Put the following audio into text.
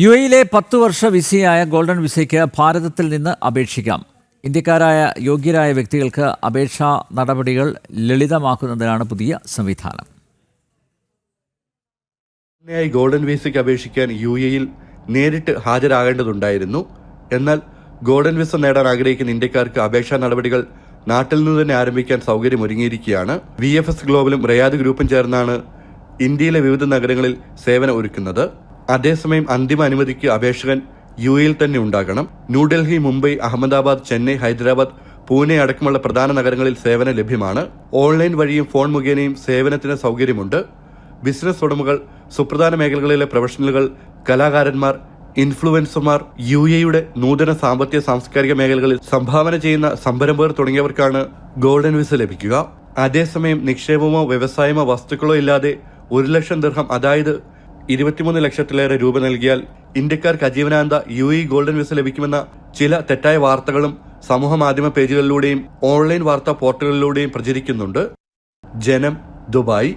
യുഎയിലെ 10 വർഷ വിസയായ golden വിസയ്ക്ക് ഭാരതത്തിൽ നിന്ന് അപേക്ഷിക്കാം. ഇന്ത്യക്കാരായ യോഗ്യരായ വ്യക്തികൾക്ക് അപേക്ഷാ നടപടികൾ ലളിതമാക്കുന്നതിനാണ് പുതിയ സംവിധാനം. ഗോൾഡൻ വിസയ്ക്ക് അപേക്ഷിക്കാൻ യുഎഇയിൽ നേരിട്ട് ഹാജരാകേണ്ടതുണ്ടായിരുന്നു. എന്നാൽ ഗോൾഡൻ വിസ നേടാൻ ആഗ്രഹിക്കുന്ന ഇന്ത്യക്കാർക്ക് അപേക്ഷാ നടപടികൾ നാട്ടിൽ നിന്ന് തന്നെ ആരംഭിക്കാൻ സൗകര്യമൊരുങ്ങിയിരിക്കുകയാണ്. VFS ഗ്ലോബലും റയാദ് ഗ്രൂപ്പും ചേർന്നാണ് ഇന്ത്യയിലെ വിവിധ നഗരങ്ങളിൽ സേവനം ഒരുക്കുന്നത്. അതേസമയം അന്തിമ അനുമതിക്ക് അപേക്ഷകൻ യുഎഇയിൽ തന്നെ ഉണ്ടാകണം. ന്യൂഡൽഹി, മുംബൈ, അഹമ്മദാബാദ്, ചെന്നൈ, ഹൈദരാബാദ്, പൂനെ അടക്കമുള്ള പ്രധാന നഗരങ്ങളിൽ സേവനം ലഭ്യമാണ്. ഓൺലൈൻ വഴിയും ഫോൺ മുഖേനയും സേവനത്തിന് സൗകര്യമുണ്ട്. ബിസിനസ് ഉടമകൾ, സുപ്രധാന മേഖലകളിലെ പ്രൊഫഷണലുകൾ, കലാകാരന്മാർ, ഇൻഫ്ലുവൻസർമാർ, യുഎഇയുടെ നൂതന സാമ്പത്തിക സാംസ്കാരിക മേഖലകളിൽ സംഭാവന ചെയ്യുന്ന സംരംഭകർ തുടങ്ങിയവർക്കാണ് ഗോൾഡൻ വിസ ലഭിക്കുക. അതേസമയം നിക്ഷേപമോ വ്യവസായമോ വസ്തുക്കളോ ഇല്ലാതെ 1 ലക്ഷം ദിർഹം, അതായത് 23 ലക്ഷത്തിലേറെ രൂപ നൽകിയാൽ ഇന്ത്യക്കാർക്ക് അജീവനാന്ത യുഎഇ ഗോൾഡൻ വിസ ലഭിക്കുമെന്ന ചില തെറ്റായ വാർത്തകളും സമൂഹ മാധ്യമ പേജുകളിലൂടെയും ഓൺലൈൻ വാർത്താ പോർട്ടലുകളിലൂടെയും പ്രചരിക്കുന്നുണ്ട്. ജനം, ദുബായ്.